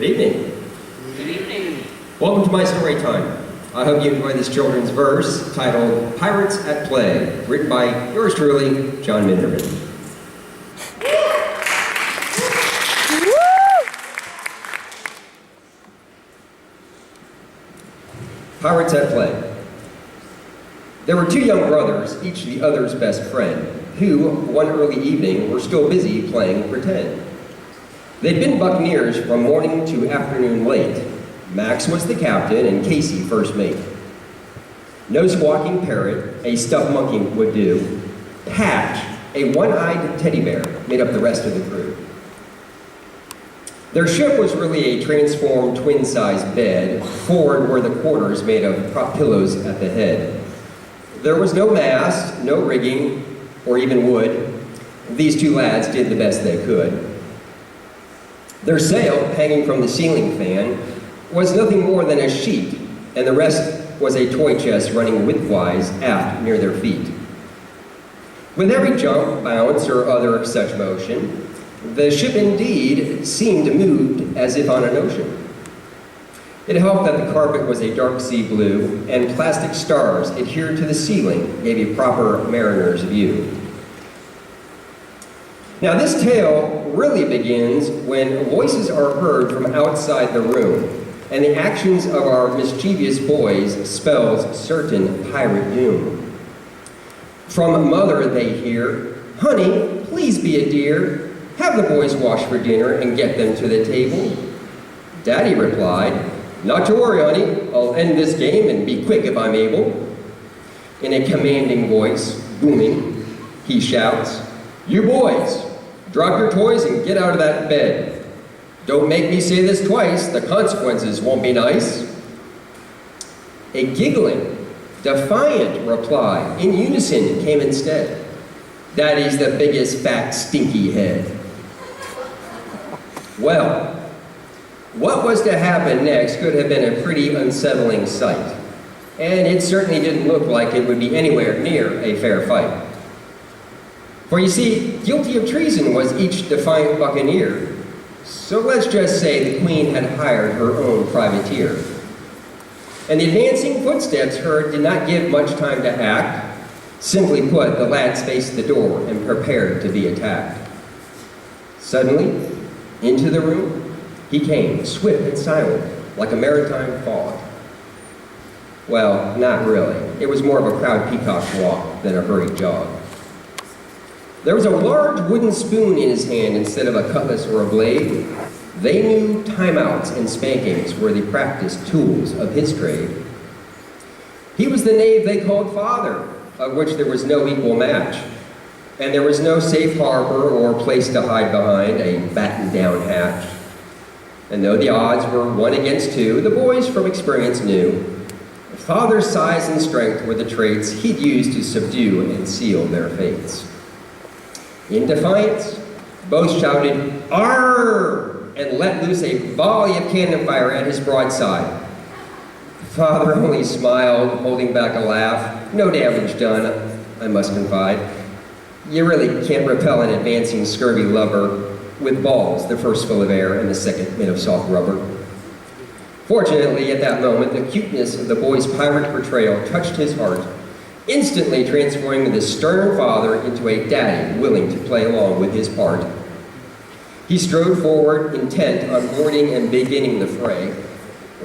Good evening. Good evening. Welcome to my story time. I hope you enjoy this children's verse titled Pirates at Play, written by yours truly, John Minderman. Pirates at Play. There were two young brothers, each the other's best friend, who, one early evening, were still busy playing pretend. They'd been buccaneers from morning to afternoon late. Max was the captain and Casey first mate. No squawking parrot, a stuffed monkey would do. Patch, a one-eyed teddy bear, made up the rest of the crew. Their ship was really a transformed twin-sized bed. Forward were the quarters made of prop pillows at the head. There was no mast, no rigging, or even wood. These two lads did the best they could. Their sail, hanging from the ceiling fan, was nothing more than a sheet, and the rest was a toy chest running widthwise aft near their feet. With every jump, bounce, or other such motion, the ship indeed seemed moved as if on an ocean. It helped that the carpet was a dark sea blue, and plastic stars adhered to the ceiling gave a proper mariner's view. Now this tale really begins when voices are heard from outside the room, and the actions of our mischievous boys spells certain pirate doom. From mother they hear, "Honey, please be a dear, have the boys wash for dinner and get them to the table." Daddy replied, "Not to worry, honey, I'll end this game and be quick if I'm able." In a commanding voice, booming, he shouts, "You boys, drop your toys and get out of that bed. Don't make me say this twice, the consequences won't be nice." A giggling, defiant reply in unison came instead. "Daddy's the biggest fat stinky head." Well, what was to happen next could have been a pretty unsettling sight, and it certainly didn't look like it would be anywhere near a fair fight. For you see, guilty of treason was each defiant buccaneer. So let's just say the Queen had hired her own privateer. And the advancing footsteps heard did not give much time to act. Simply put, the lads faced the door and prepared to be attacked. Suddenly, into the room, he came, swift and silent, like a maritime fog. Well, not really. It was more of a proud peacock's walk than a hurried jog. There was a large wooden spoon in his hand instead of a cutlass or a blade. They knew timeouts and spankings were the practiced tools of his trade. He was the knave they called father, of which there was no equal match. And there was no safe harbor or place to hide behind, a battened down hatch. And though the odds were 1 against 2, the boys from experience knew father's size and strength were the traits he'd use to subdue and seal their fates. In defiance, both shouted, "Arr!" and let loose a volley of cannon fire at his broadside. Father only smiled, holding back a laugh. "No damage done, I must confide. You really can't repel an advancing scurvy lover with balls, the first full of air and the second made of soft rubber." Fortunately, at that moment, the cuteness of the boy's pirate portrayal touched his heart, instantly transforming the stern father into a daddy willing to play along with his part. He strode forward, intent on boarding and beginning the fray,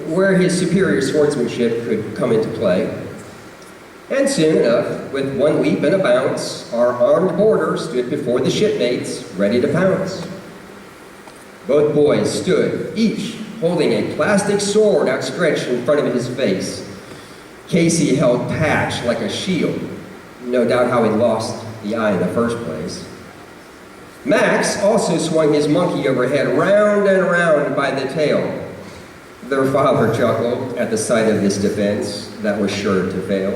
where his superior swordsmanship could come into play. And soon enough, with one leap and a bounce, our armed boarder stood before the shipmates, ready to pounce. Both boys stood, each holding a plastic sword outstretched in front of his face. Casey held Patch like a shield, no doubt how he lost the eye in the first place. Max also swung his monkey overhead round and round by the tail. Their father chuckled at the sight of this defense that was sure to fail.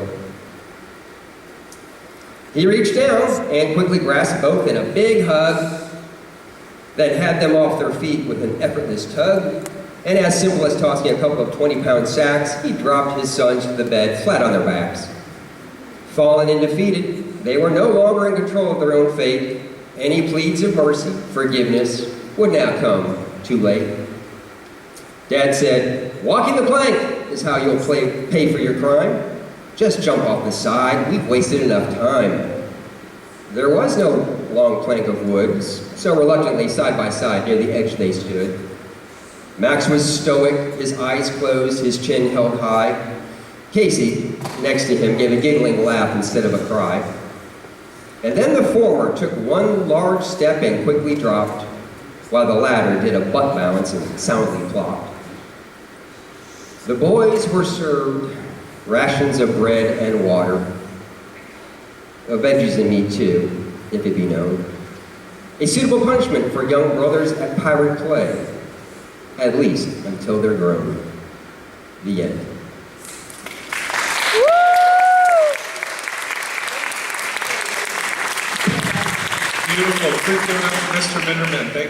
He reached down and quickly grasped both in a big hug that had them off their feet with an effortless tug. And as simple as tossing a couple of 20-pound sacks, he dropped his sons to the bed flat on their backs. Fallen and defeated, they were no longer in control of their own fate. Any pleas of mercy, forgiveness, would now come too late. Dad said, "Walking the plank is how you'll pay for your crime. Just jump off the side, we've wasted enough time." There was no long plank of wood, so reluctantly side by side near the edge they stood. Max was stoic, his eyes closed, his chin held high. Casey, next to him, gave a giggling laugh instead of a cry. And then the former took one large step and quickly dropped, while the latter did a butt balance and soundly plopped. The boys were served rations of bread and water, veggies and meat too, if it be known. A suitable punishment for young brothers at pirate play, at least until they're grown. The end. Beautiful. Please give it up for Mr. Minderman. Thank you.